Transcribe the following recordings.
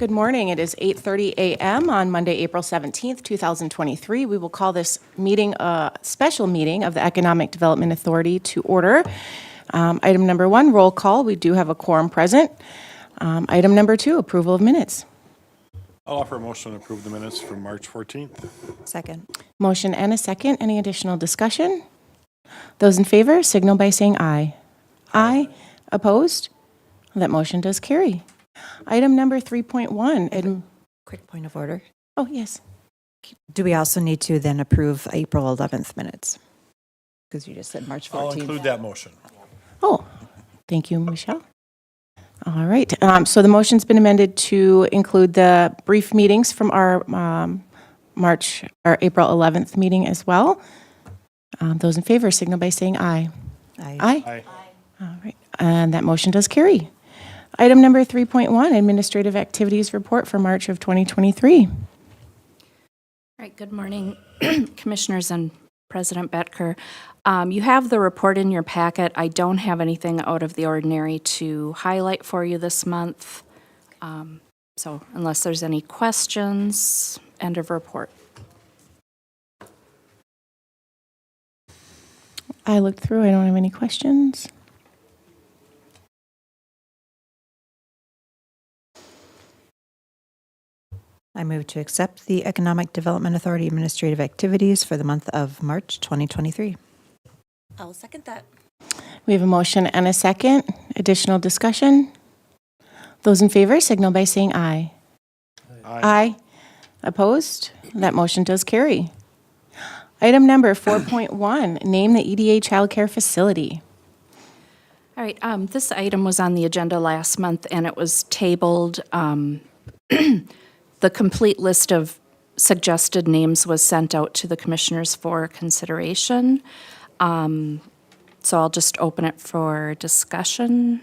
Good morning. It is 8:30 a.m. on Monday, April 17th, 2023. We will call this meeting a special meeting of the Economic Development Authority to order. Item number one, roll call. We do have a quorum present. Item number two, approval of minutes. I'll offer a motion to approve the minutes from March 14th. Second. Motion and a second. Any additional discussion? Those in favor signal by saying aye. Aye. Opposed? That motion does carry. Item number 3.1. Quick point of order. Oh, yes. Do we also need to then approve April 11th minutes? Because you just said March I'll 14th. include that motion. Oh, thank you, Michelle. All right. So the motion's been amended to include the brief meetings from our April 11th meeting as well. Those in favor signal by saying aye. Aye. Aye. All right. And that motion does carry. Item number 3.1, Administrative Activities Report for March of 2023. All right, good morning, Commissioners and President Betker. You have the report in your packet. I don't have anything out of the ordinary to highlight for you this month. So unless there's any questions, end of report. I looked through. I don't have any questions. I move to accept the Economic Development Authority administrative activities for the month of March 2023. I'll second that. We have a motion and a second. Additional discussion? Those in favor signal by saying aye. Aye. Opposed? That motion does carry. Item number 4.1, name the EDA childcare facility. All right, this item was on the agenda last month and it was tabled. The complete list of suggested names was sent out to the commissioners for consideration. So I'll just open it for discussion.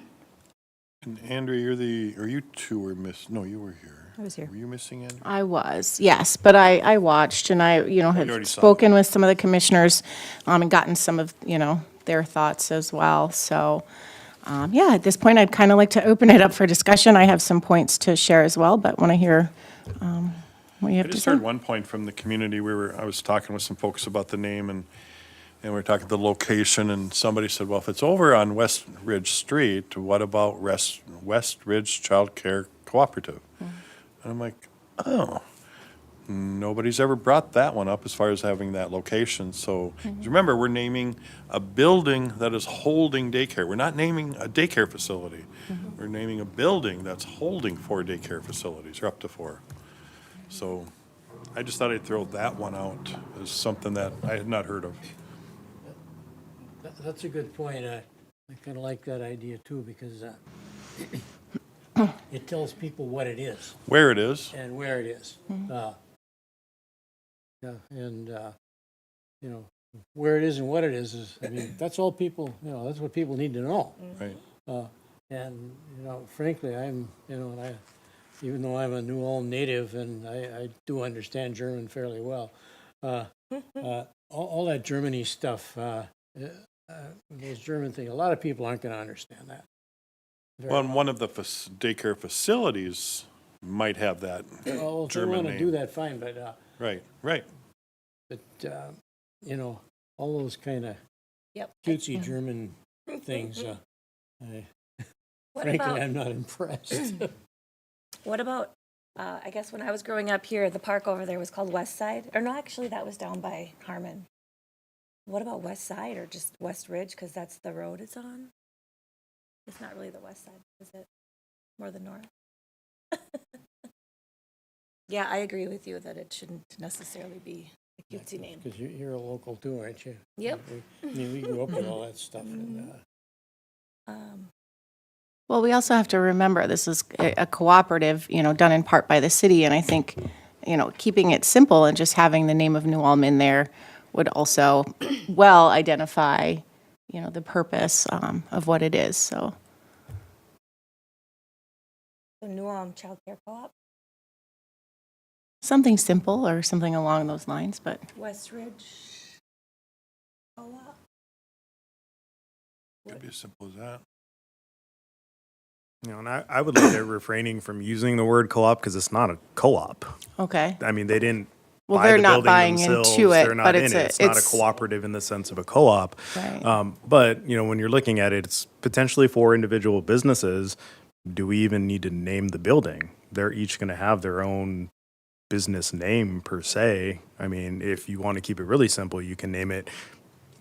And Andrea, you two were no, you were here. I was here. Were you missing, Andrea? I was, yes, but I watched and I, You already had saw spoken with some of the commissioners and gotten some of, their thoughts as well. So, yeah, at this point, I'd kind of like to open it up for discussion. I have some points to share as well, but want to hear what you have I to just say. heard one point from the community. I was talking with some folks about the name and we were talking the location and somebody said, well, if it's over on West Ridge Street, what about West Ridge Child Care Cooperative? And I'm like, oh, nobody's ever brought that one up as far as having that location. So remember, we're naming a building that is holding daycare. We're not naming a daycare facility. We're naming a building that's holding 4 daycare facilities, or up to 4. So I just thought I'd throw that one out as something that I had not heard of. That's a good point. I kind of like that idea too, because it tells people what it is Where it is, and where it is. Yeah, and where it is and what it is, I mean, that's all people, that's what people need to know. right? And, frankly, even though I'm a New Ulm native and I do understand German fairly well, all that Germany stuff, those German things, a lot of people aren't going to understand that. Well, and one of the daycare facilities might have that Well, if they German want to do name. that, fine, but, Right. all those kind of Yep. cutesy German things, What frankly, about, I'm not impressed. what about, I guess when I was growing up here, the park over there was called West Side. Or no, actually, that was down by Harmon. What about West Side or just West Ridge? Because that's the road it's on. It's not really the West Side, is it? More the north. Yeah, I agree with you that it shouldn't necessarily be a cutesy name. Because you're a local too, aren't you? Yep. We grew up with all that stuff. And, Well, we also have to remember this is a cooperative, done in part by the city. And I think, keeping it simple and just having the name of New Ulm in there would also well identify, the purpose of what it is. So The New Ulm Child Care Co-op, something simple or something along those lines, but West Ridge Co-op. Could be as simple as that. You know, and I would look at refraining from using the word co-op because it's not a co-op. Okay. I mean, they didn't Well, buy they're the not building buying themselves. into it, They're not but in it's it. a- It's not a it's- cooperative in the sense of a co-op. Right. But, you know, when you're looking at it, it's potentially for individual businesses. Do we even need to name the building? They're each going to have their own business name per se. I mean, if you want to keep it really simple, you can name it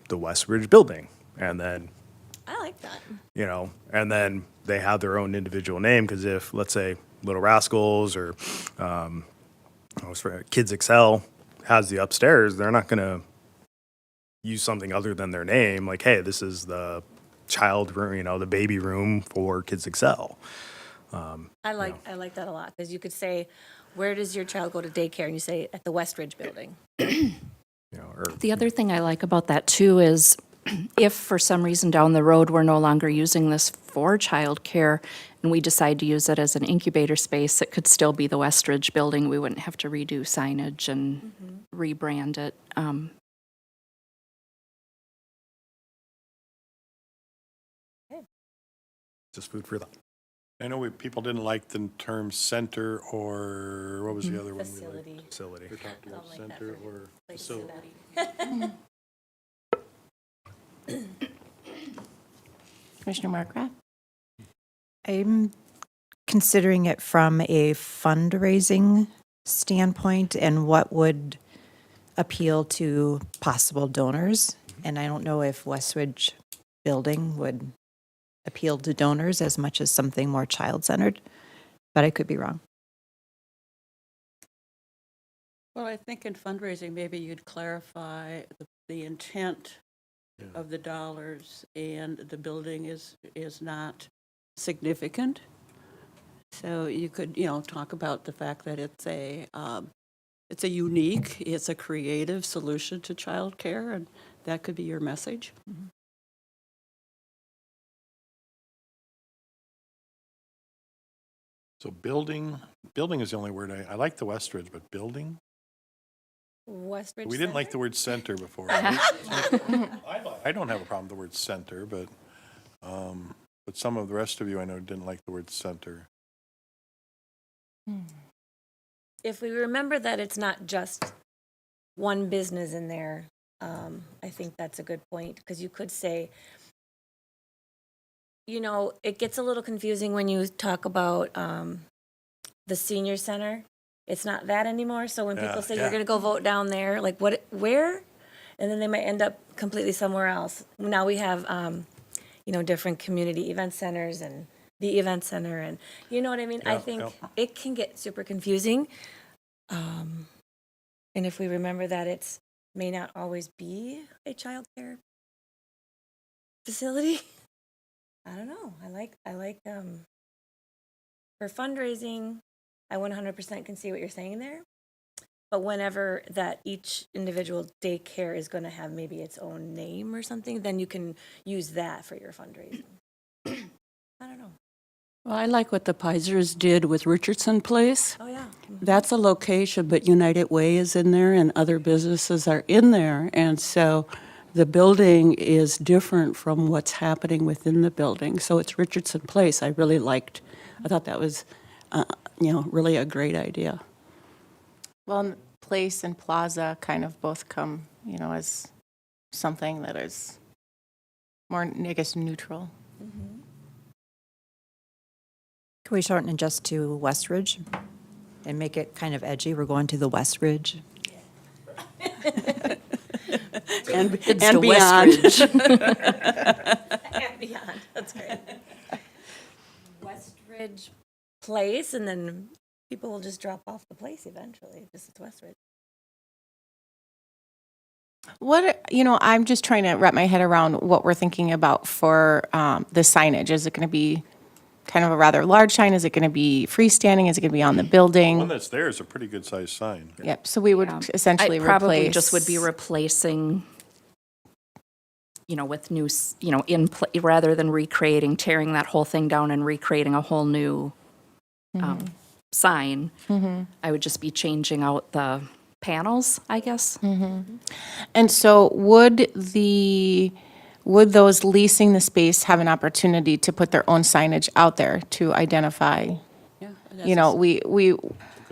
the West Ridge Building. And then, I like that. you know, and then they have their own individual name because if, let's say, Little Rascals or Kids Excel has the upstairs, they're not going to use something other than their name. Like, hey, this is the child room, you know, the baby room for Kids Excel. I like that a lot, because you could say, where does your child go to daycare? And you say, at the West Ridge Building. You know, or The other thing I like about that too is if for some reason down the road we're no longer using this for childcare and we decide to use it as an incubator space, it could still be the Westridge Building. We wouldn't have to redo signage and rebrand it. just food for thought. I know people didn't like the term center or, what was the other one? we liked? Facility. Facility. We talked about Something like that center for or Place facility. Commissioner Markgraf? I'm considering it from a fundraising standpoint and what would appeal to possible donors. And I don't know if Westridge Building would appeal to donors as much as something more child-centered, but I could be wrong. Well, I think in fundraising, maybe you'd clarify the intent of the dollars, and the building is not significant. So you could, talk about the fact that it's a unique, it's a creative solution to childcare, and that could be your message. So building is the only word I like the Westridge, but building? West Ridge We didn't like Center? the word center before. I don't have a problem with the word center, but some of the rest of you I know didn't like the word center. If we remember that it's not just one business in there, I think that's a good point, because you could say, it gets a little confusing when you talk about the senior center. It's not that anymore, so when people say you're going to go vote down there, like where? And then they might end up completely somewhere else. Now we have, different community event centers and the event center, and you know what I mean? I Yeah, think yeah. it can get super confusing. And if we remember that it's may not always be a child care facility, I don't know. I like for fundraising, I 100% can see what you're saying there. But whenever that each individual daycare is going to have maybe its own name or something, then you can use that for your fundraising. I don't know. Well, I like what the Pisers did with Richardson Place. Oh, yeah. That's a location, but United Way is in there and other businesses are in there. And so the building is different from what's happening within the building. So it's Richardson Place. I really liked. I thought that was, really a great idea. Well, and place and plaza kind of both come, as something that is more, I guess, neutral. Can we shorten it just to Westridge and make it kind of edgy? We're going to the Westridge. And the beyond. And beyond. That's great. Westridge Place, and then people will just drop off the place eventually. Just it's Westridge. I'm just trying to wrap my head around what we're thinking about for the signage. Is it going to be kind of a rather large sign? Is it going to be freestanding? Is it going to be on the The one building? that's there is a pretty good sized sign. Yep, so we would essentially I replace. probably just would be replacing, with new, rather than recreating, tearing that whole thing down and recreating a whole new sign. I would just be changing out the panels, I guess. And so would would those leasing the space have an opportunity to put their own signage out there to identify? Yeah. You know,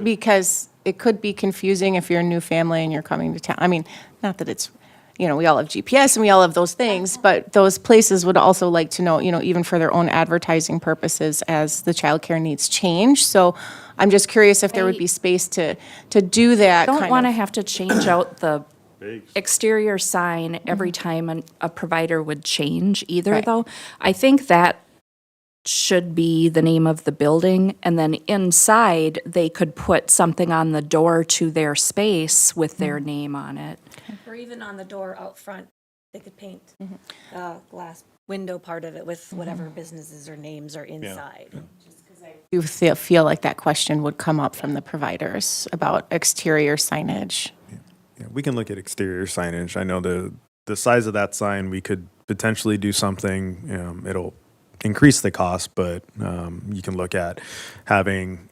because it could be confusing if you're a new family and you're coming to town. I mean, not that it's, you know, we all have GPS and we all have those things, but those places would also like to know, you know, even for their own advertising purposes as the childcare needs change. So I'm just curious if there would be space to do that kind of. Don't want to have to change out the exterior sign every time a provider would change either, Right. though. I think that should be the name of the building, and then inside, they could put something on the door to their space with their name on it. Or even on the door out front, they could paint the glass window part of it with whatever businesses or names are inside. You feel like that question would come up from the providers about exterior signage. Yeah, we can look at exterior signage. I know the size of that sign, we could potentially do something. It'll increase the cost, but you can look at having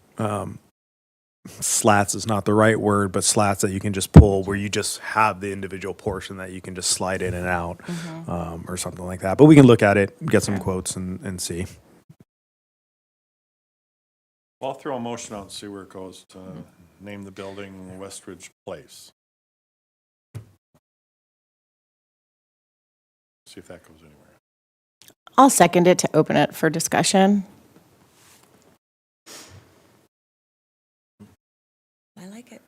slats is not the right word, but slats that you can just pull where you just have the individual portion that you can just slide in and out or something like that. But we can look at it, get some quotes and see. Well, I'll throw a motion out and see where it goes to name the building Westridge Place. See if that goes anywhere. I'll second it to open it for discussion. I like it.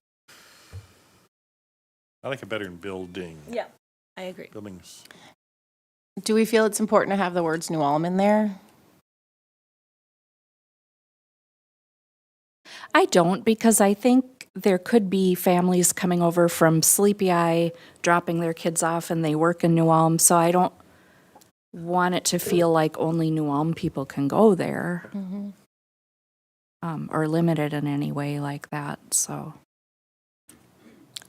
I like it better than building. Yeah, I agree. Buildings. Do we feel it's important to have the words New Ulm in there? I don't, because I think there could be families coming over from Sleepy Eye, dropping their kids off, and they work in New Ulm, so I don't want it to feel like only New Ulm people can go there, or limited in any way like that, so.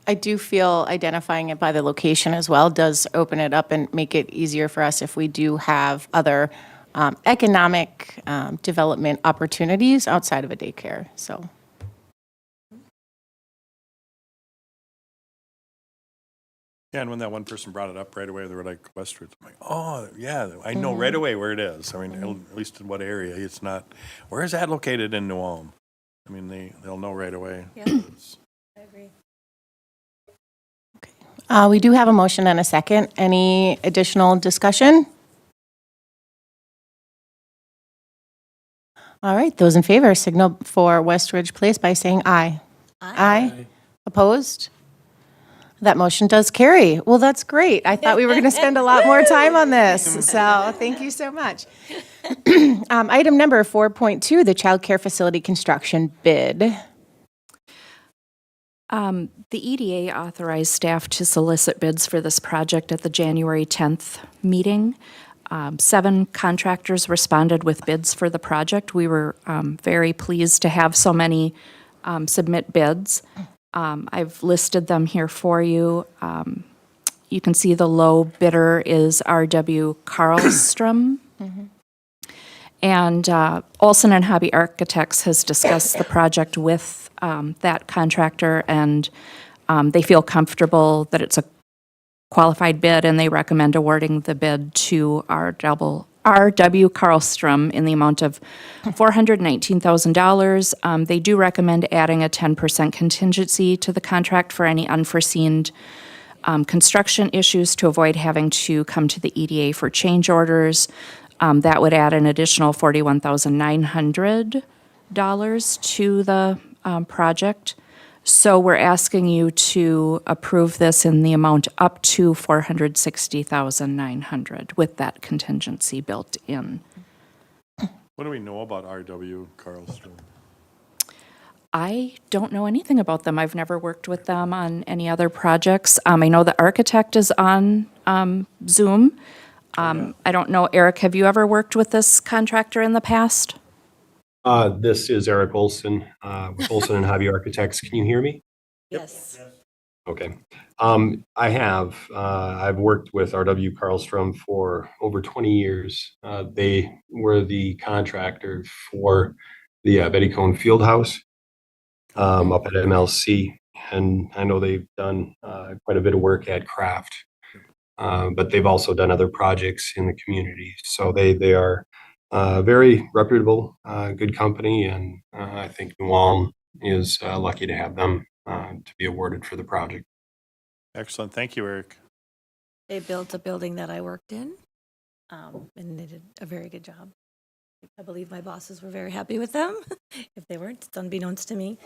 I do feel identifying it by the location as well does open it up and make it easier for us if we do have other economic development opportunities outside of a daycare, so. Yeah, and when that one person brought it up right away, they were like, Westridge. I'm like, oh, yeah, I know right away where it is. I mean, at least in what area. It's not, where is that located in New Ulm? I mean, they'll know right away. Yeah. I agree. We do have a motion and a second. Any additional discussion? All right, those in favor signal for Westridge Place by saying aye. Aye. Opposed? That motion does carry. Well, that's great. I thought we were going to spend a lot more time on this, so thank you so much. Item number 4.2, the child care facility construction bid. The EDA authorized staff to solicit bids for this project at the January 10th meeting. 7 contractors responded with bids for the project. We were very pleased to have so many submit bids. I've listed them here for you. You can see the low bidder is R.W. Karlstrom. And Olson and Hobby Architects has discussed the project with that contractor, and they feel comfortable that it's a qualified bid, and they recommend awarding the bid to R.W. Karlstrom in the amount of $419,000. They do recommend adding a 10% contingency to the contract for any unforeseen construction issues to avoid having to come to the EDA for change orders. That would add an additional $41,900 to the project. So we're asking you to approve this in the amount up to $460,900 with that contingency built in. What do we know about R.W. Karlstrom? I don't know anything about them. I've never worked with them on any other projects. I know the architect is on Zoom. I don't know, Eric, have you ever worked with this contractor in the past? This is Eric Olson with Olson and Hobby Architects. Can you hear me? Yes. Okay. I have. I've worked with R.W. Karlstrom for over 20 years. They were the contractor for the Betty Cohn Fieldhouse up at MLC. And I know they've done quite a bit of work at Kraft. but they've also done other projects in the community. So they are very reputable, good company, and I think New Ulm is lucky to have them to be awarded for the project. Excellent. Thank you, Eric. They built a building that I worked in, and they did a very good job. I believe my bosses were very happy with them. If they weren't, it's unbeknownst to me.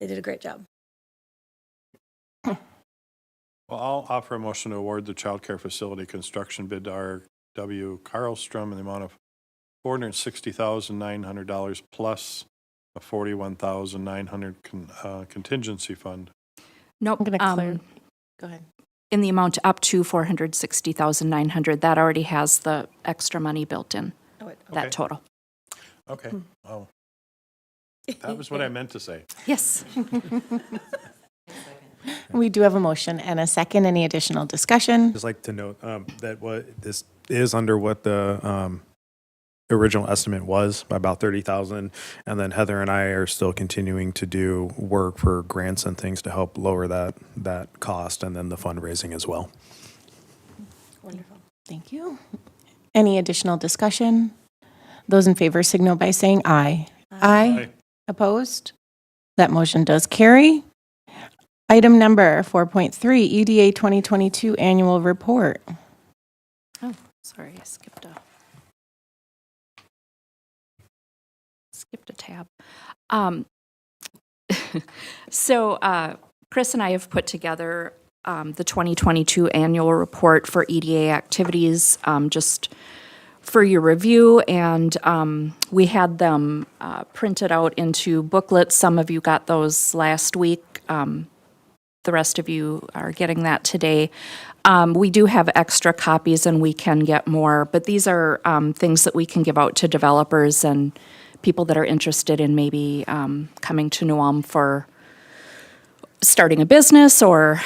They did a great job. Well, I'll offer a motion to award the childcare facility construction bid to R.W. Carlstrom in the amount of $460,900 plus a $41,900 contingency fund. Nope. I'm going to clear. Go ahead. In the amount up to $460,900. That already has the extra money built in, Oh, that Okay. total. Okay. Oh, that was what I meant to say. Yes. We do have a motion and a second. Any additional discussion? Just like to note that what this is under what the original estimate was, by about 30,000, and then Heather and I are still continuing to do work for grants and things to help lower that cost, and then the fundraising as well. Wonderful. Thank you. Any additional discussion? Those in favor signal by saying aye. Aye. Opposed? That motion does carry. Item number 4.3, EDA 2022 Annual Report. Oh, sorry, I skipped a tab. So Chris and I have put together the 2022 annual report for EDA activities, just for your review, and we had them printed out into booklets. Some of you got those last week. The rest of you are getting that today. We do have extra copies and we can get more, but these are things that we can give out to developers and people that are interested in maybe coming to New Ulm for starting a business or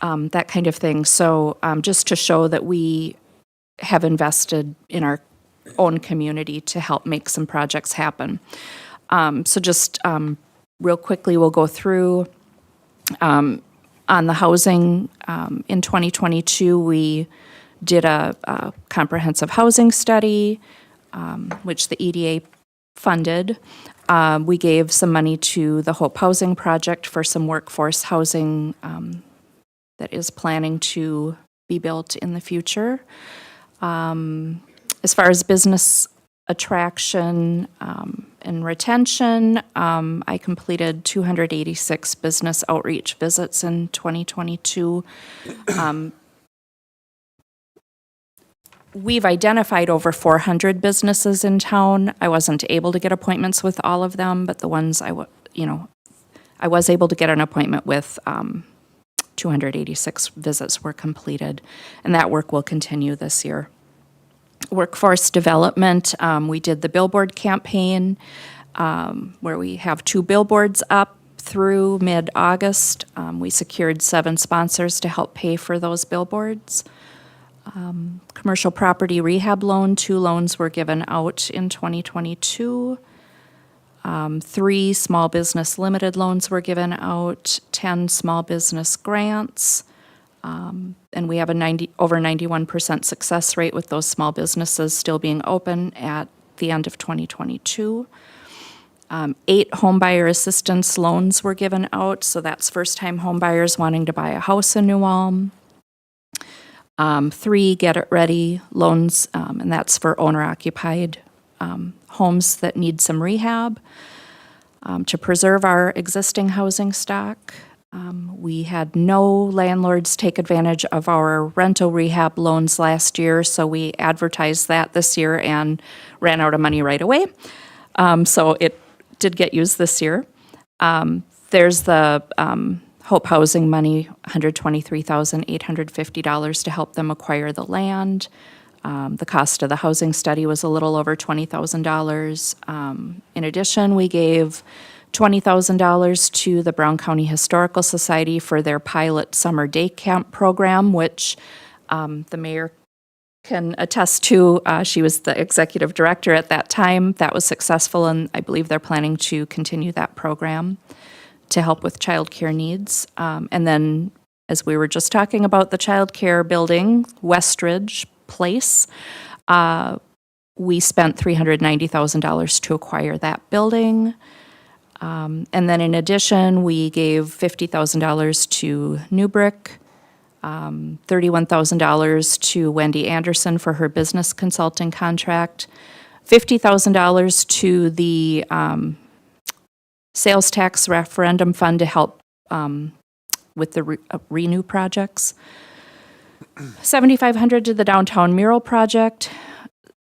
that kind of thing. So just to show that we have invested in our own community to help make some projects happen. So just real quickly, we'll go through on the housing. In 2022, we did a comprehensive housing study, which the EDA funded. We gave some money to the Hope Housing Project for some workforce housing that is planning to be built in the future. As far as business attraction and retention, I completed 286 business outreach visits in 2022. We've identified over 400 businesses in town. I wasn't able to get appointments with all of them, but the ones I was able to get an appointment with. 286 visits were completed, and that work will continue this year. Workforce development, we did the billboard campaign, where we have 2 billboards up through mid-August. We secured 7 sponsors to help pay for those billboards. Commercial property rehab loan, 2 loans were given out in 2022. 3 small business limited loans were given out, 10 small business grants, and we have a over 91% success rate with those small businesses still being open at the end of 2022. 8 homebuyer assistance loans were given out, so that's first-time homebuyers wanting to buy a house in New Ulm. 3 get-it-ready loans, and that's for owner-occupied homes that need some rehab. To preserve our existing housing stock, we had no landlords take advantage of our rental rehab loans last year, so we advertised that this year and ran out of money right away. So it did get used this year. There's the Hope Housing money, $123,850 to help them acquire the land. The cost of the housing study was a little over $20,000. In addition, we gave $20,000 to the Brown County Historical Society for their pilot summer day camp program, which the mayor can attest to. She was the executive director at that time. That was successful, and I believe they're planning to continue that program to help with childcare needs. And then as we were just talking about, the childcare building, Westridge Place. We spent $390,000 to acquire that building. And then in addition, we gave $50,000 to Newbrick, $31,000 to Wendy Anderson for her business consulting contract, $50,000 to the sales tax referendum fund to help with the Renew projects, $7,500 to the downtown mural project,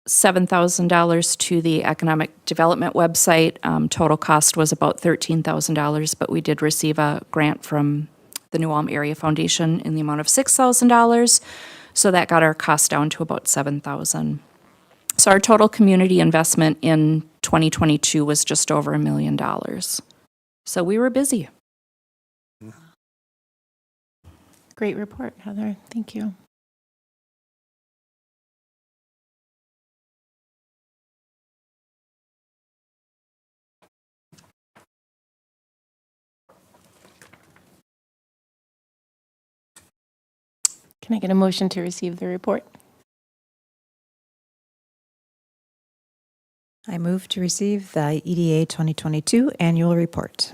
$7,000 to the economic development website. Total cost was about $13,000, but we did receive a grant from the New Ulm Area Foundation in the amount of $6,000. So that got our cost down to about $7,000. So our total community investment in 2022 was just over $1 million. So we were busy. Great report, Heather. Thank you. Can I get a motion to receive the report? I move to receive the EDA 2022 annual report.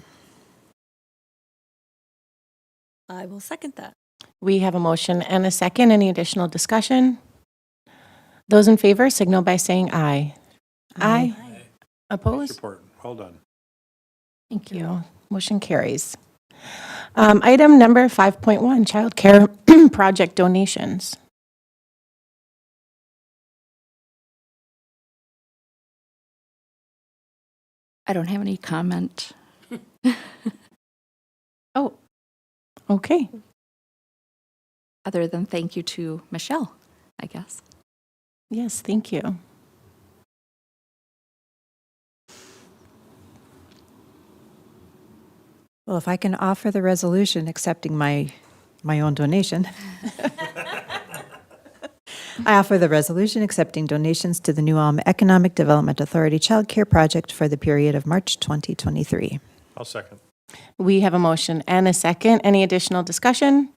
I will second that. We have a motion and a second. Any additional discussion? Those in favor signal by saying aye. Aye. Nice Opposed? report. Well done. Thank you. Motion carries. Item number 5.1, childcare project donations. I don't have any comment. Oh, okay. Other than thank you to Michelle, I guess. Yes, thank you. Well, if I can offer the resolution accepting my own donation. I offer the resolution accepting donations to the New Ulm Economic Development Authority Child Care Project for the period of March 2023. I'll second. We have a motion and a second. Any additional discussion?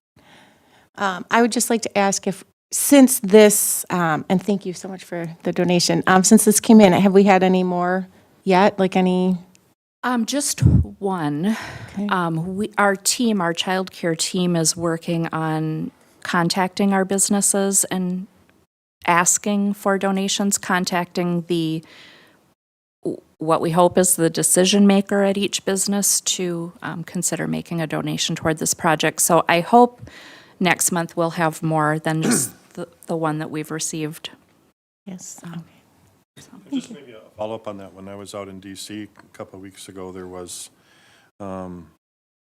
I would just like to ask if, since this, and thank you so much for the donation, since this came in, have we had any more yet? Like any? Just one. Okay. Our team, our childcare team, is working on contacting our businesses and asking for donations, contacting what we hope is the decision maker at each business to consider making a donation toward this project. So I hope next month we'll have more than just the one that we've received. Yes. Just maybe a follow-up on that. When I was out in DC a couple of weeks ago, there was a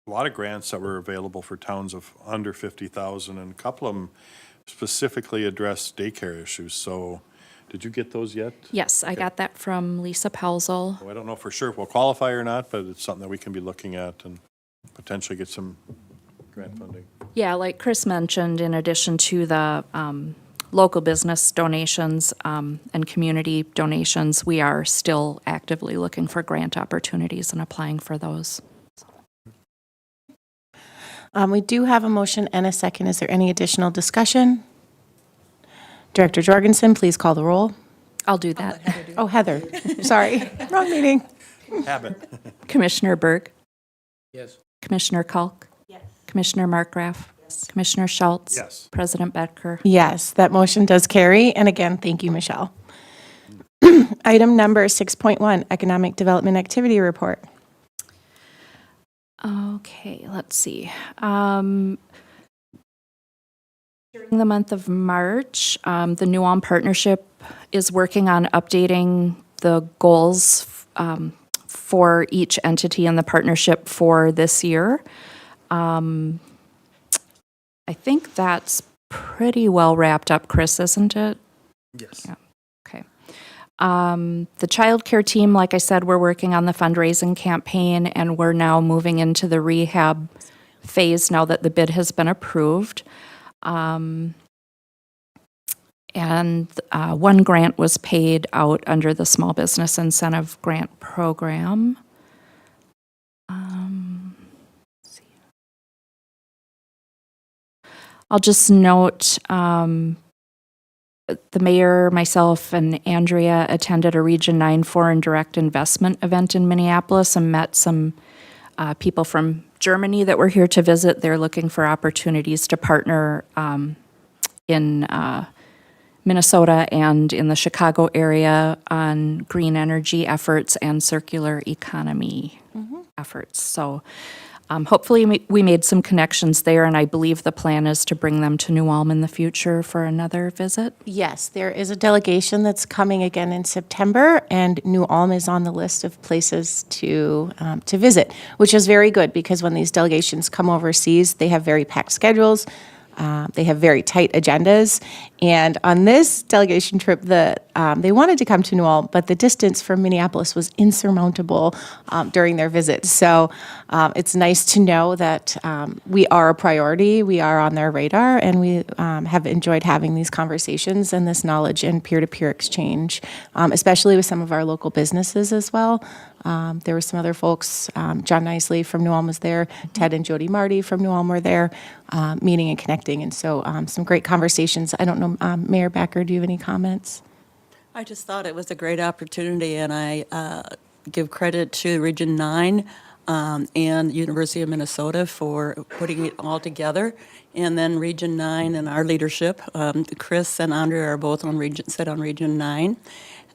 lot of grants that were available for towns of under 50,000, and a couple of them specifically addressed daycare issues. So did you get those yet? Yes, I got that from Lisa Pelzel. Well, I don't know for sure if we'll qualify or not, but it's something that we can be looking at and potentially get some grant funding. Yeah, like Chris mentioned, in addition to the local business donations and community donations, we are still actively looking for grant opportunities and applying for those. We do have a motion and a second. Is there any additional discussion? Director Jorgensen, please call the roll. I'll do that. Oh, Heather. Sorry. Wrong meeting. Habit. Commissioner Berg, Yes. Commissioner Kalk. Yes. Commissioner Markgraf. Yes. Commissioner Schultz. Yes. President Betker. Yes, that motion does carry. And again, thank you, Michelle. Item number 6.1, Economic Development Activity Report. Okay, let's see. During the month of March, the New Ulm Partnership is working on updating the goals for each entity in the partnership for this year. I think that's pretty well wrapped up, Chris, isn't it? Yes. Yeah. Okay. The childcare team, like I said, we're working on the fundraising campaign, and we're now moving into the rehab phase now that the bid has been approved. And one grant was paid out under the Small Business Incentive Grant Program. I'll just note, the mayor, myself, and Andrea attended a Region 9 Foreign Direct Investment event in Minneapolis and met some people from Germany that were here to visit. They're looking for opportunities to partner in Minnesota and in the Chicago area on green energy efforts and circular economy efforts. So hopefully we made some connections there, and I believe the plan is to bring them to New Ulm in the future for another visit. Yes, there is a delegation that's coming again in September, and New Ulm is on the list of places to visit, which is very good because when these delegations come overseas, they have very packed schedules. They have very tight agendas. And on this delegation trip, they wanted to come to New Ulm, but the distance from Minneapolis was insurmountable during their visit. So it's nice to know that we are a priority, we are on their radar, and we have enjoyed having these conversations and this knowledge and peer-to-peer exchange, especially with some of our local businesses as well. There were some other folks, John Nicely from New Ulm was there, Ted and Jody Marty from New Ulm were there, meeting and connecting, and so some great conversations. I don't know, Mayor Becker, do you have any comments? I just thought it was a great opportunity, and I give credit to Region 9 and University of Minnesota for putting it all together. And then Region 9 and our leadership, Chris and Andrea are both sit on Region 9.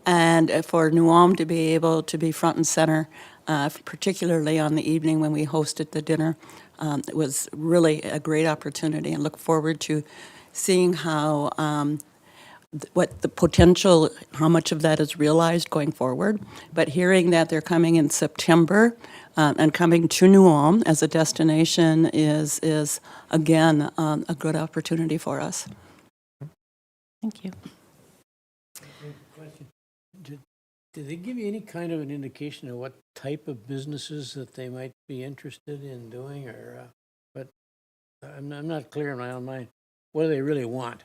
And for New Ulm to be able to be front and center, particularly on the evening when we hosted the dinner, it was really a great opportunity, and look forward to seeing how what the potential, how much of that is realized going forward. But hearing that they're coming in September and coming to New Ulm as a destination is again a good opportunity for us. Thank you. Question. Did they give you any kind of an indication of what type of businesses that they might be interested in doing, or, but I'm not clear in my own mind. What do they really want?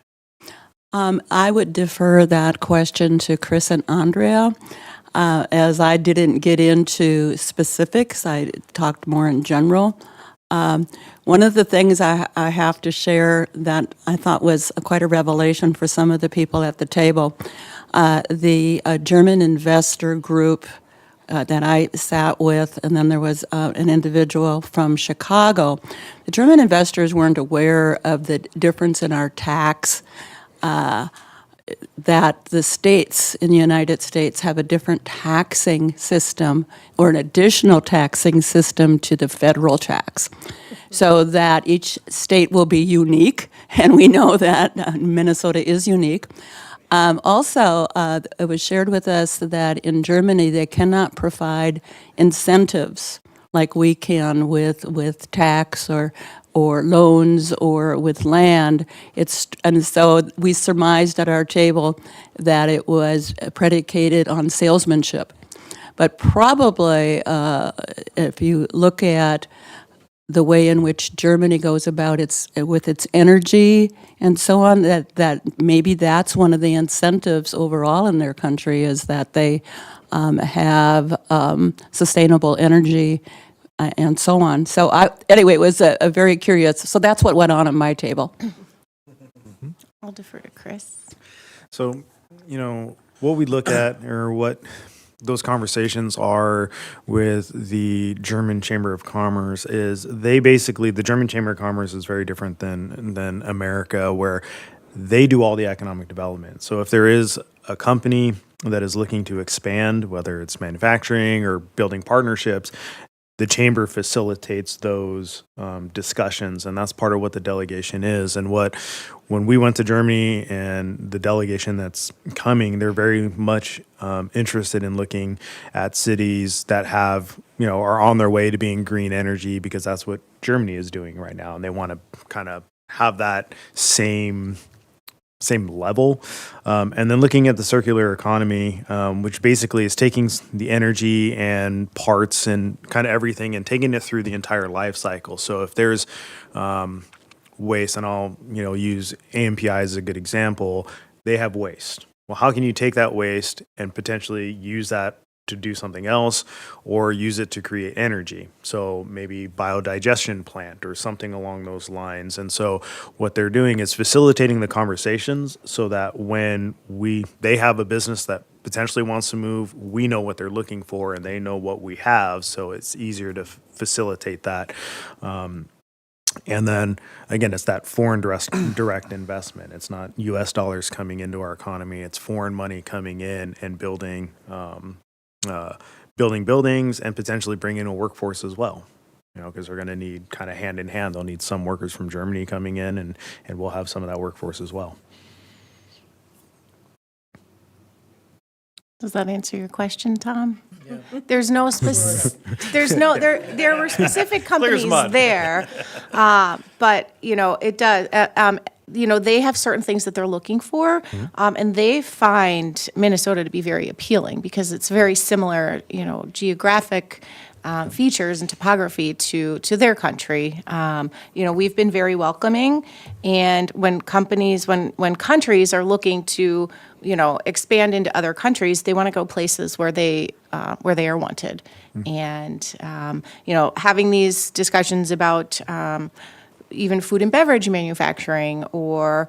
I would defer that question to Chris and Andrea. As I didn't get into specifics, I talked more in general. One of the things I have to share that I thought was quite a revelation for some of the people at the table, the German investor group that I sat with, and then there was an individual from Chicago. The German investors weren't aware of the difference in our tax, that the states in the United States have a different taxing system or an additional taxing system to the federal tax, so that each state will be unique, and we know that Minnesota is unique. Also, it was shared with us that in Germany they cannot provide incentives like we can with tax or loans or with land. And so we surmised at our table that it was predicated on salesmanship. But probably, if you look at the way in which Germany goes about with its energy and so on, that maybe that's one of the incentives overall in their country, is that they have sustainable energy and so on. So anyway, it was a very curious, so that's what went on at my table. I'll defer to Chris. So, what we look at, or what those conversations are with the German Chamber of Commerce, is the German Chamber of Commerce is very different than America, where they do all the economic development. So if there is a company that is looking to expand, whether it's manufacturing or building partnerships, the chamber facilitates those discussions, and that's part of what the delegation is. And when we went to Germany, and the delegation that's coming, they're very much interested in looking at cities that are on their way to being green energy, because that's what Germany is doing right now, and they want to kind of have that same level. And then looking at the circular economy, which basically is taking the energy and parts and kind of everything and taking it through the entire life cycle. So if there's waste, and I'll use AMPI as a good example, they have waste. Well, how can you take that waste and potentially use that to do something else or use it to create energy. So maybe biodigestion plant or something along those lines. And so what they're doing is facilitating the conversations so that when they have a business that potentially wants to move, we know what they're looking for and they know what we have. So it's easier to facilitate that. And then again, it's that foreign direct investment. It's not U.S. dollars coming into our economy. It's foreign money coming in and building buildings and potentially bring in a workforce as well. Because they're going to need kind of hand in hand. They'll need some workers from Germany coming in, and we'll have some of that workforce as well. Does that answer your question, Tom? There's no there were specific companies mud. there, but it does. They have certain things that they're looking for, and they find Minnesota to be very appealing because it's very similar, geographic features and topography to their country. We've been very welcoming, and when countries are looking to expand into other countries, they want to go places where they are wanted. And having these discussions about even food and beverage manufacturing or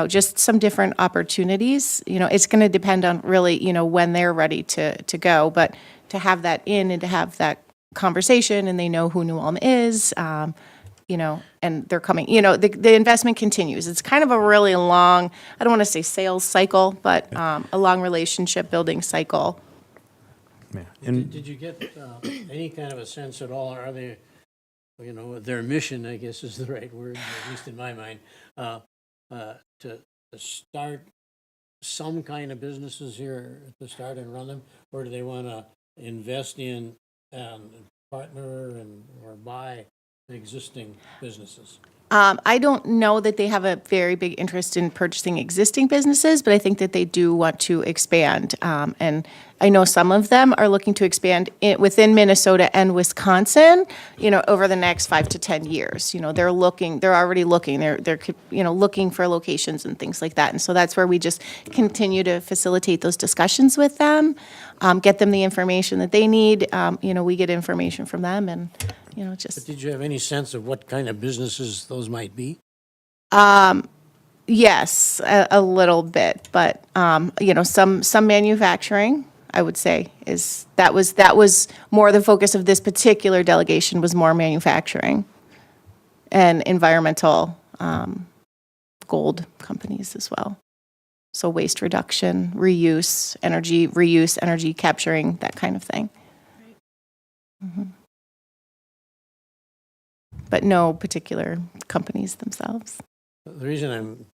just some different opportunities, it's going to depend on really when they're ready to go. But to have that in and to have that conversation and they know who New Ulm is, and they're coming, the investment continues. It's kind of a really long, I don't want to say sales cycle, but a long relationship building cycle. Yeah. And Did you get any kind of a sense at all, are they, their mission, I guess is the right word, at least in my mind, to start some kind of businesses here to start and run them, or do they want to invest in partner or buy existing businesses? I don't know that they have a very big interest in purchasing existing businesses, but I think that they do want to expand. And I know some of them are looking to expand within Minnesota and Wisconsin, over the next 5 to 10 years. They're already looking, they're looking for locations and things like that. And so that's where we just continue to facilitate those discussions with them, get them the information that they need. We get information from them and, just. But did you have any sense of what kind of businesses those might be? Yes, a little bit, but some manufacturing, I would say, that was more the focus of this particular delegation was more manufacturing and environmental gold companies as well. So waste reduction, reuse, energy capturing, that kind of thing. Mhm. But no particular companies themselves. The reason I'm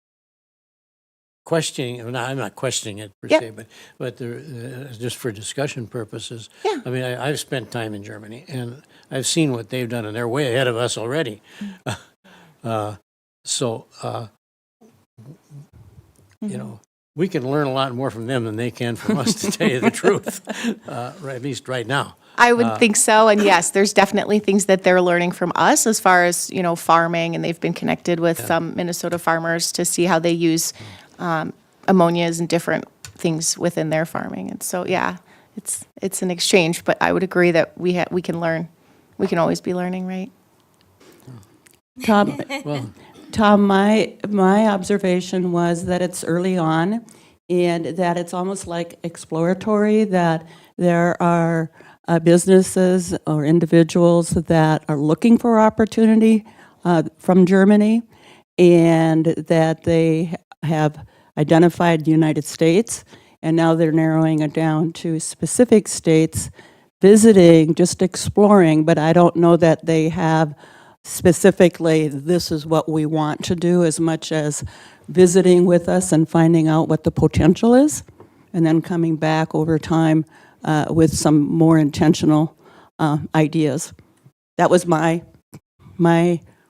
questioning, I'm not questioning it per Yeah. se, but just for discussion purposes. Yeah. I mean, I've spent time in Germany, and I've seen what they've done, and they're way ahead of us already. We can learn a lot more from them than they can from us, to tell you the truth, at least right now. I would think so, and yes, there's definitely things that they're learning from us as far as, farming, and they've been connected with some Minnesota farmers to see how they use ammonias and different things within their farming. And so, yeah, it's an exchange, but I would agree that we can learn. We can always be learning, right? Tom, my observation was that it's early on and that it's almost like exploratory, that there are businesses or individuals that are looking for opportunity from Germany, and that they have identified the United States, and now they're narrowing it down to specific states, visiting, just exploring, but I don't know that they have specifically, this is what we want to do, as much as visiting with us and finding out what the potential is, and then coming back over time with some more intentional ideas. That was my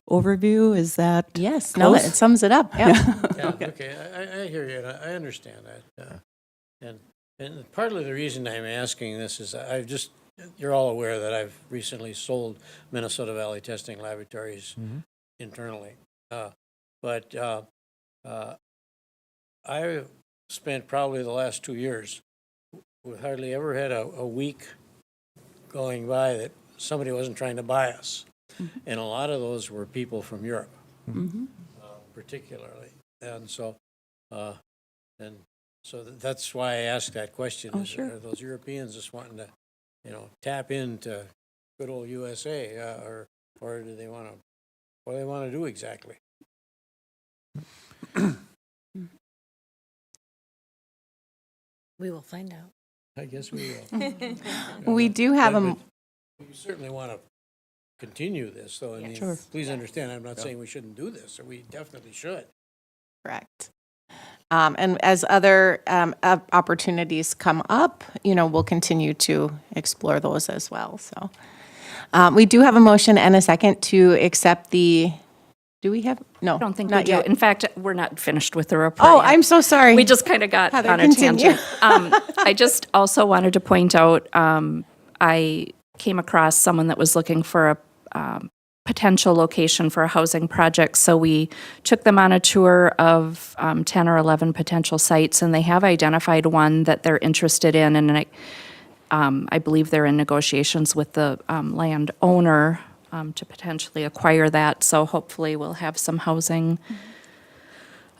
overview. Is that Yes, no, close? it sums it up. Yeah. Yeah, okay, I hear you, and I understand that. And partly the reason I'm asking this is you're all aware that I've recently sold Minnesota Valley Testing Laboratories internally. But I spent probably the last 2 years we hardly ever had a week going by that somebody wasn't trying to buy us. And a lot of those were people from Europe, particularly. And so, that's why I asked that question. Oh, is, sure. Are those Europeans just wanting to, tap into good old USA, or do they want to, what do they want to do exactly? We will find out. I guess we will. We do have a, We certainly want to continue this, though. I mean, Sure. please understand, I'm not saying we shouldn't do this, or we definitely should. correct. And as other opportunities come up, we'll continue to explore those as well, so. We do have a motion and a second to accept the, do we have? No, I don't think we not do. yet. In fact, we're not finished with the report Oh, yet. I'm so sorry. We just kind of got Heather, on a continue. tangent. I just also wanted to point out, I came across someone that was looking for a potential location for a housing project. So we took them on a tour of 10 or 11 potential sites, and they have identified one that they're interested in. And I believe they're in negotiations with the landowner to potentially acquire that. So hopefully we'll have some housing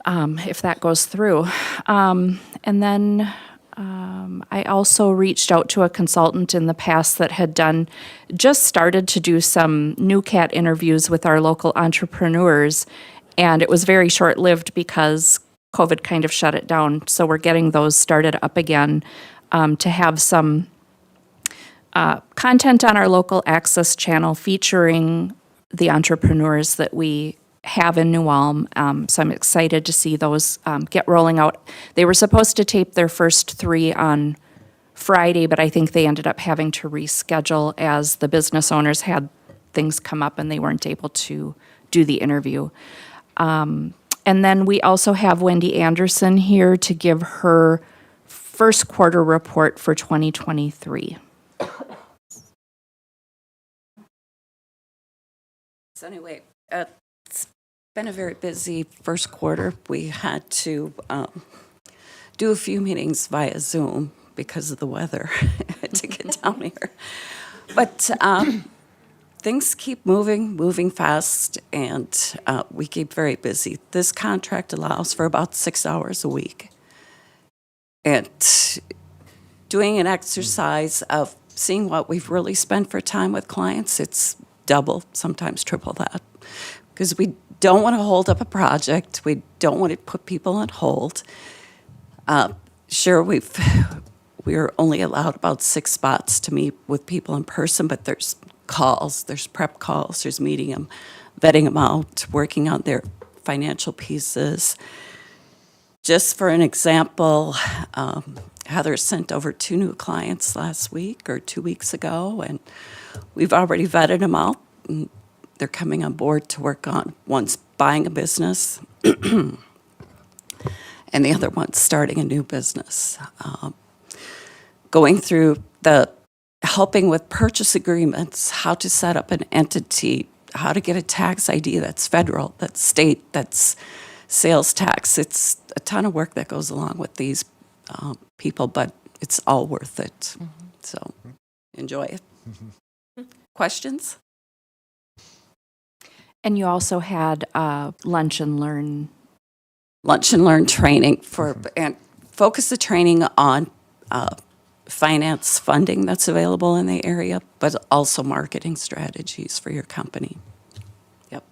if that goes through. And then I also reached out to a consultant in the past that had just started to do some new cat interviews with our local entrepreneurs. And it was very short-lived because COVID kind of shut it down. So we're getting those started up again to have some content on our local access channel featuring the entrepreneurs that we have in New Ulm. So I'm excited to see those get rolling out. They were supposed to tape their first 3 on Friday, but I think they ended up having to reschedule as the business owners had things come up and they weren't able to do the interview. And then we also have Wendy Anderson here to give her first quarter report for 2023. So anyway, it's been a very busy first quarter. We had to do a few meetings via Zoom because of the weather to get down here. But things keep moving fast, and we keep very busy. This contract allows for about 6 hours a week. And doing an exercise of seeing what we've really spent for time with clients, it's double, sometimes triple that. Because we don't want to hold up a project. We don't want to put people on hold. Sure, we're only allowed about 6 spots to meet with people in person, but there's calls, there's prep calls, there's meeting them, vetting them out, working on their financial pieces. Just for an example, Heather sent over 2 new clients last week or 2 weeks ago, and we've already vetted them out. And they're coming on board to work on, one's buying a business, and the other one's starting a new business. Going through helping with purchase agreements, how to set up an entity, how to get a tax ID that's federal, that's state, that's sales tax. It's a ton of work that goes along with these people, but it's all worth it. So enjoy it. Questions? And you also had lunch and learn. Lunch and learn training and focus the training on finance funding that's available in the area, but also marketing strategies for your company. Yep.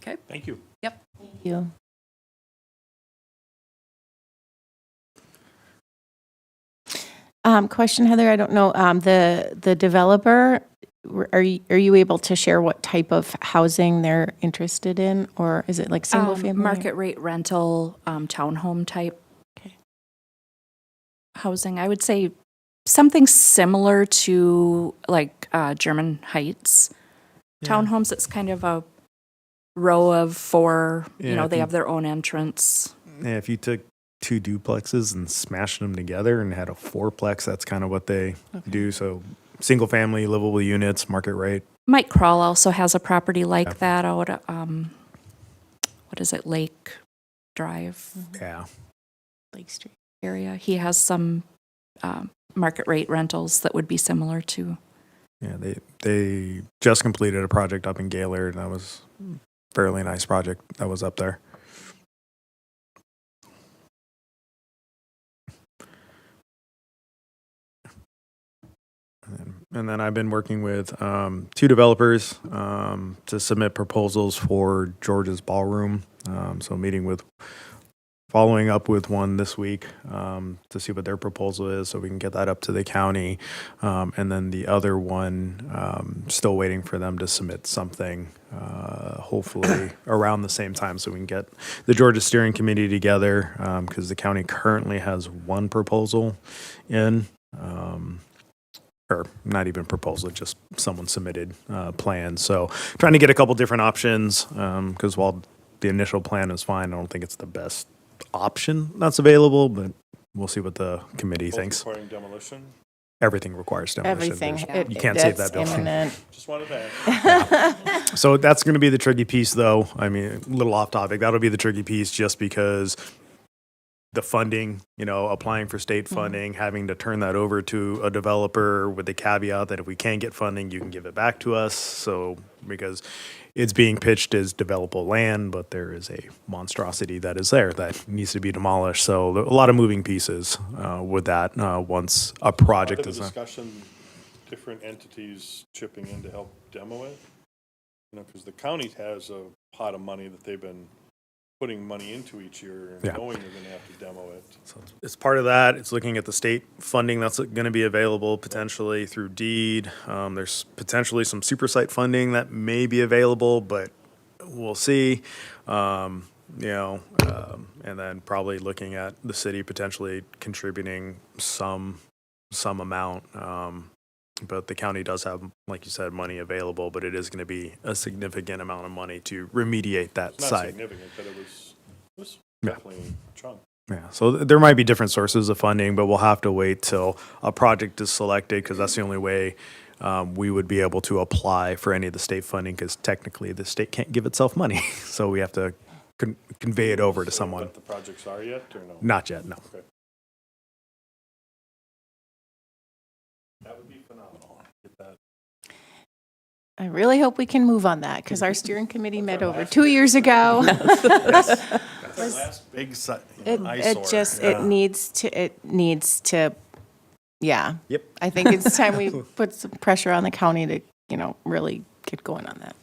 Okay. Thank you. Yep. Thank you. Question, Heather, I don't know, the developer, are you able to share what type of housing they're interested in? Or is it like single family? Market rate rental, townhome type housing. I would say something similar to like German Heights townhomes. It's kind of a row of 4, Yeah, they if have their own entrance. Yeah, if you took 2 duplexes and smashed them together and had a 4-plex, that's kind of what they do. So single family, livable units, market rate. Mike Kroll also has a property like that out what is it, Lake Drive Yeah. Lake Street. area. He has some market rate rentals that would be similar to. Yeah, they just completed a project up in Gaylord, and that was a fairly nice project that was up there. And then I've been working with two developers to submit proposals for George's Ballroom. So following up with one this week to see what their proposal is so we can get that up to the county. And then the other one, still waiting for them to submit something, hopefully around the same time so we can get the Georgia Steering Committee together because the county currently has one proposal in. Or not even proposal, just someone submitted plans. So trying to get a couple different options because while the initial plan is fine, I don't think it's the best option that's available, but we'll see what the committee Both thinks. requiring demolition? Everything requires demolition. Everything. You can't save That's that building. imminent. Just wanted to ask. So that's going to be the tricky piece, though. I mean, a little off topic. That'll be the tricky piece just because the funding, applying for state funding, having to turn that over to a developer with the caveat that if we can't get funding, you can give it back to us. So, because it's being pitched as developable land, but there is a monstrosity that is there that needs to be demolished. So, a lot of moving pieces with that once a project Part of is the discussion, different entities chipping in to help demo it? Because the county has a pot of money that they've been putting money into each year, Yeah. knowing they're going to have to demo it. So it's part of that. It's looking at the state funding that's going to be available potentially through deed. There's potentially some super site funding that may be available, but we'll see. And then probably looking at the city potentially contributing some amount. But the county does have, like you said, money available, but it is going to be a significant amount of money to remediate that It's not site. significant, but it was Yeah. definitely a chunk. Yeah, so there might be different sources of funding, but we'll have to wait till a project is selected because that's the only way we would be able to apply for any of the state funding because technically the state can't give itself money. So we have to convey it over to So someone. What the projects are yet, or no? Not yet, no. Okay. That would be phenomenal. Get that. I really hope we can move on that because our steering committee met over 2 years ago. That's the last big eyesore. It needs to, yeah. Yep. I think it's time we put some pressure on the county to, really get going on that.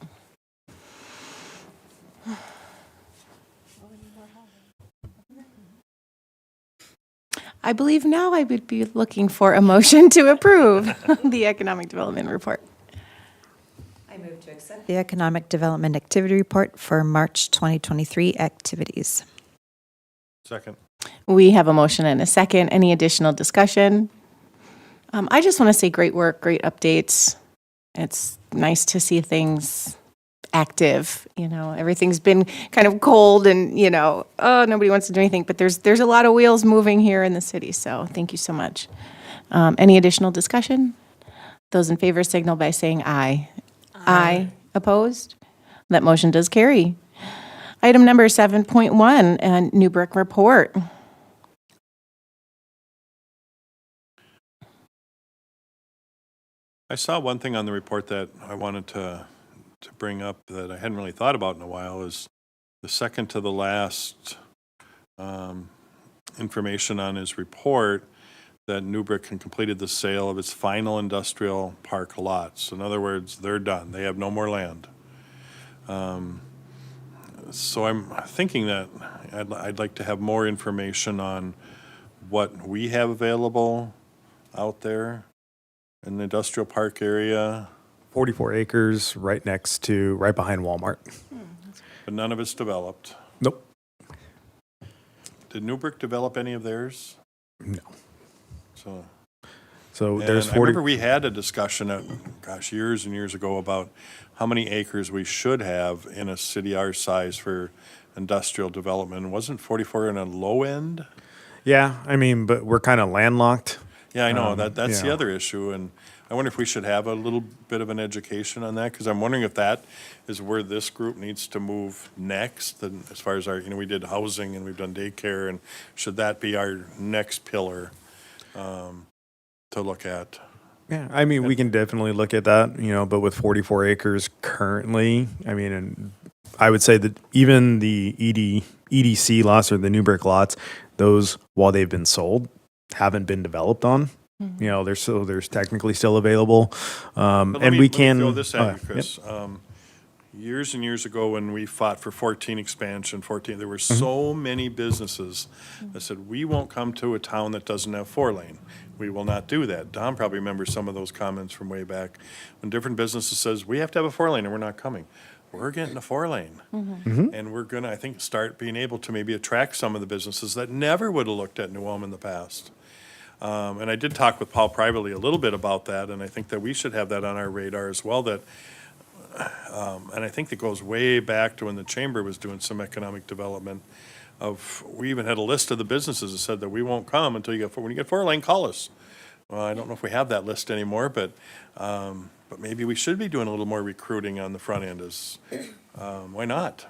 I believe now I would be looking for a motion to approve the economic development report. I move to accept the Economic Development Activity Report for March 2023 activities. Second. We have a motion and a second. Any additional discussion? I just want to say great work, great updates. It's nice to see things active. Everything's been kind of cold and, nobody wants to do anything, but there's a lot of wheels moving here in the city. So thank you so much. Any additional discussion? Those in favor signal by saying aye. Aye. Opposed? That motion does carry. Item number 7.1, and Newbrick report. I saw one thing on the report that I wanted to bring up that I hadn't really thought about in a while is the second to the last information on his report that Newbrick had completed the sale of its final industrial park lots. In other words, they're done. They have no more land. So I'm thinking that I'd like to have more information on what we have available out there in the industrial park area, 44 acres right behind Walmart. but none of it's developed. Nope. Did Newbrick develop any of theirs? No. So there's I 40. remember we had a discussion, years and years ago about how many acres we should have in a city our size for industrial development. Wasn't 44 in a low end? Yeah, I mean, but we're kind of landlocked. Yeah, I know, that's the yeah. other issue, and I wonder if we should have a little bit of an education on that, because I'm wondering if that is where this group needs to move next, and as far as our, we did housing and we've done daycare, and should that be our next pillar to look at? Yeah, I mean, we can definitely look at that, but with 44 acres currently, I mean, and I would say that even the EDC lots or the new brick lots, those, while they've been sold, haven't been developed on. There's technically still available. But let And me- we let me can. throw this oh, at yeah, you, Chris. Years and years ago, when we fought for 14 expansion, there were so many businesses that said, we won't come to a town that doesn't have 4-lane. We will not do that. Don probably remembers some of those comments from way back, when different businesses says, we have to have a 4-lane and we're not coming. We're getting a 4-lane. And we're gonna, I think, start being able to maybe attract some of the businesses that never would have looked at New Ulm in the past. And I did talk with Paul privately a little bit about that, and I think that we should have that on our radar as well, that, and I think that goes way back to when the chamber was doing some economic development we even had a list of the businesses that said that we won't come until when you get 4-lane, call us. Well, I don't know if we have that list anymore, but maybe we should be doing a little more recruiting on the front end why not?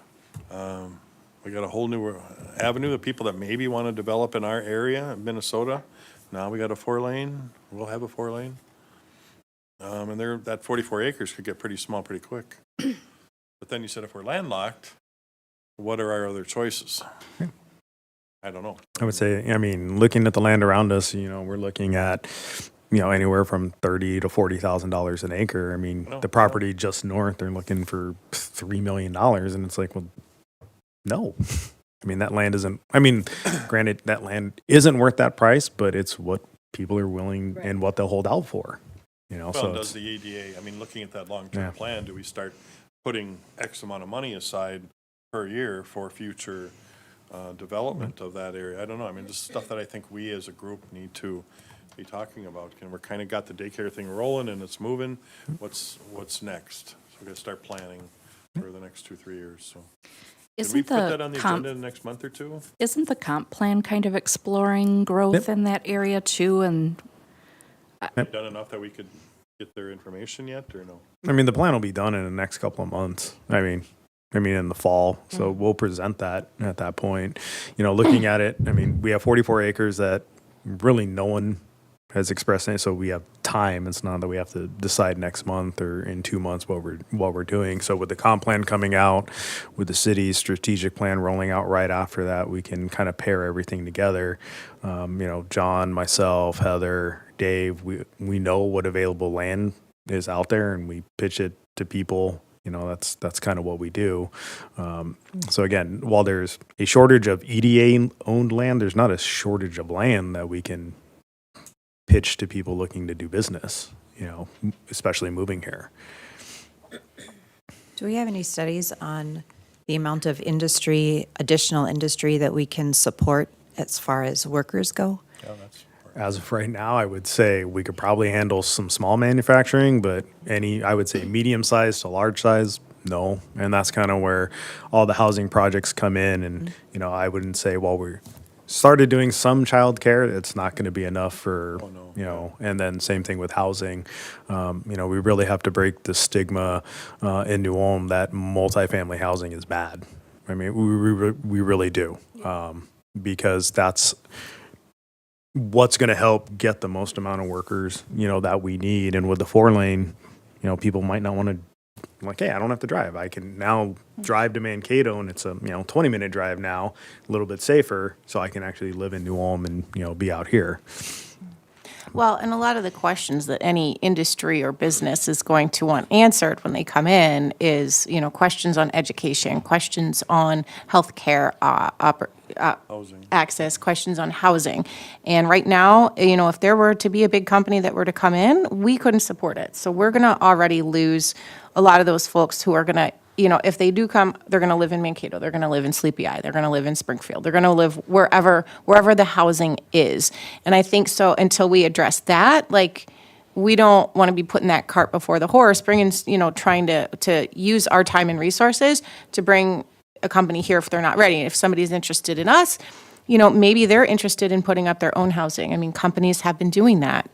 We got a whole new avenue of people that maybe want to develop in our area, in Minnesota. Now we got a 4-lane, we'll have a 4-lane. And that 44 acres could get pretty small pretty quick. But then you said if we're landlocked, what are our other choices? I don't know. I would say, I mean, looking at the land around us, we're looking at, anywhere from $30,000 to $40,000 an acre. I mean, No, the property just north, they're looking for $3 million, and it's like, well, no. I mean, that land isn't. I mean, granted, that land isn't worth that price, but it's what people are willing and what they'll hold out for. Well, So does it's, the EDA, I mean, looking at that long-term Yeah. plan, do we start putting X amount of money aside per year for future development of that area? I don't know. I mean, this is stuff that I think we as a group need to be talking about. And we're kind of got the daycare thing rolling and it's moving. What's next? So we got to start planning for the next 2-3 years, so. Can we Isn't put that on the the comp, agenda in the next month or two? isn't the comp plan kind of exploring growth in that area too? And Done enough that we could get their information yet, or no? I mean, the plan will be done in the next couple of months. I mean, in the fall. So we'll present that at that point. Looking at it, I mean, we have 44 acres that really no one has expressed any. So we have time. It's not that we have to decide next month or in 2 months what we're doing. So with the comp plan coming out, with the city's strategic plan rolling out right after that, we can kind of pair everything together. John, myself, Heather, Dave, we know what available land is out there, and we pitch it to people. That's kind of what we do. So again, while there's a shortage of EDA owned land, there's not a shortage of land that we can pitch to people looking to do business, especially moving here. Do we have any studies on the amount of additional industry that we can support as far as workers go? As of right now, I would say we could probably handle some small manufacturing, but I would say medium size to large size, no. And that's kind of where all the housing projects come in. And, I wouldn't say, well, we started doing some childcare, it's not going to be enough for, and then same thing with housing. We really have to break the stigma in New Ulm that multifamily housing is bad. I mean, we really do, because that's what's going to help get the most amount of workers, that we need. And with the 4-lane, people might not want to, like, hey, I don't have to drive. I can now drive to Mankato, and it's a 20-minute drive now, a little bit safer, so I can actually live in New Ulm and be out here. Well, and a lot of the questions that any industry or business is going to want answered when they come in is, questions on education, questions on healthcare, Housing. access, questions on housing. And right now, if there were to be a big company that were to come in, we couldn't support it. So we're going to already lose a lot of those folks who are going to, if they do come, they're going to live in Mankato, they're going to live in Sleepy Eye, they're going to live in Springfield, they're going to live wherever the housing is. And I think so until we address that, we don't want to be putting that cart before the horse, trying to use our time and resources to bring a company here if they're not ready. If somebody's interested in us, maybe they're interested in putting up their own housing. I mean, companies have been doing that.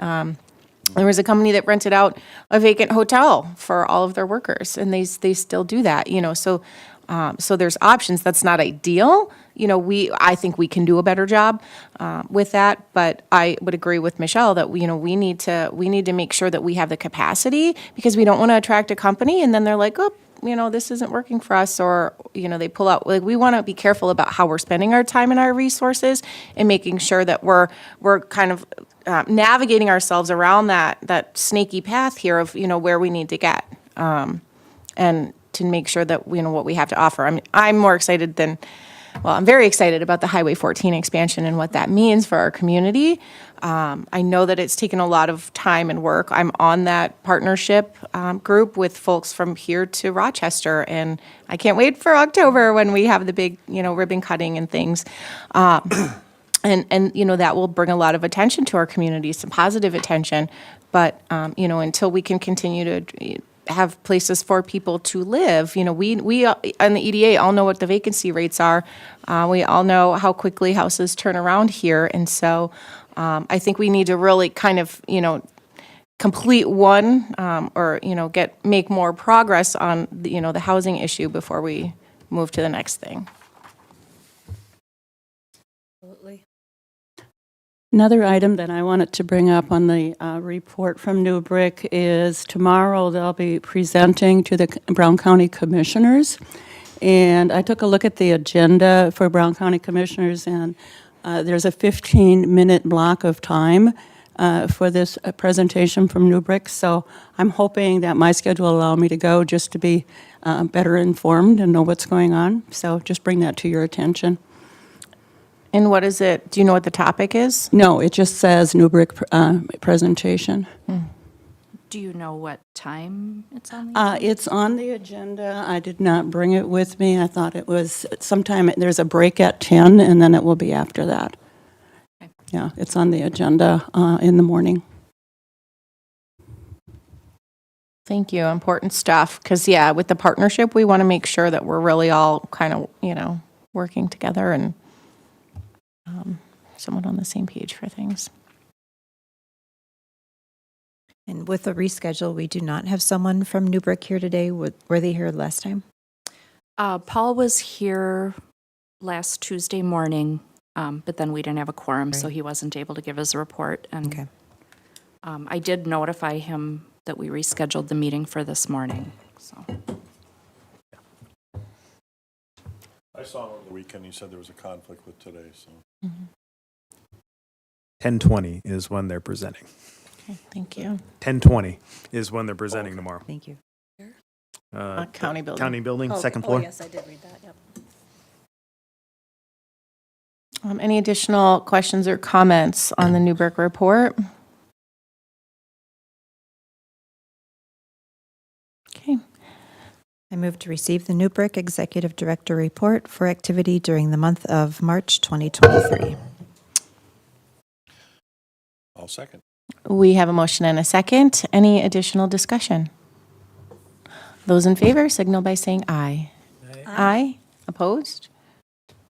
There was a company that rented out a vacant hotel for all of their workers, and they still do that, so there's options. That's not ideal. I think we can do a better job with that, but I would agree with Michelle that, we need to make sure that we have the capacity, because we don't want to attract a company and then they're like, oh, this isn't working for us, or, they pull out. Like, we want to be careful about how we're spending our time and our resources, and making sure that we're kind of navigating ourselves around that snaky path here of, where we need to get. And to make sure that, what we have to offer. I mean, I'm very excited about the Highway 14 expansion and what that means for our community. I know that it's taken a lot of time and work. I'm on that partnership group with folks from here to Rochester, and I can't wait for October when we have the big, ribbon cutting and things. And that will bring a lot of attention to our community, some positive attention. But, until we can continue to have places for people to live, we on the EDA all know what the vacancy rates are. We all know how quickly houses turn around here. And so I think we need to really kind of, complete one or, make more progress on, the housing issue before we move to the next thing. Absolutely. Another item that I wanted to bring up on the report from New Brick is tomorrow they'll be presenting to the Brown County Commissioners. And I took a look at the agenda for Brown County Commissioners, and there's a 15-minute block of time for this presentation from New Brick. So I'm hoping that my schedule will allow me to go just to be better informed and know what's going on. So just bring that to your attention. And what is it? Do you know what the topic is? No, it just says New Brick presentation. Do you know what time it's on? It's on the agenda. I did not bring it with me. I thought it was sometime, there's a break at 10, and then it will be after that. Okay. Yeah, it's on the agenda in the morning. Thank you. Important stuff. Because, with the partnership, we want to make sure that we're really all kind of, working together and somewhat on the same page for things. And with the reschedule, we do not have someone from New Brick here today. Were they here last time? Paul was here last Tuesday morning, but then we didn't have a quorum, so Right. he wasn't able to give his report. And Okay. I did notify him that we rescheduled the meeting for this morning. So I saw him over the weekend. He said there was a conflict with today, so. 10:20 is when they're presenting. Okay, thank you. 10:20 is when they're presenting tomorrow. Thank you. County building. County building, Oh, second oh, floor. yes, I did read that, yep. Any additional questions or comments on the New Brick report? Okay. I move to receive the New Brick Executive Director Report for activity during the month of March 2023. I'll second. We have a motion and a second. Any additional discussion? Those in favor signal by saying aye. Aye. Opposed?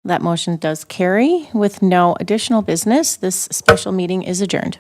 That motion does carry. With no additional business, this special meeting is adjourned.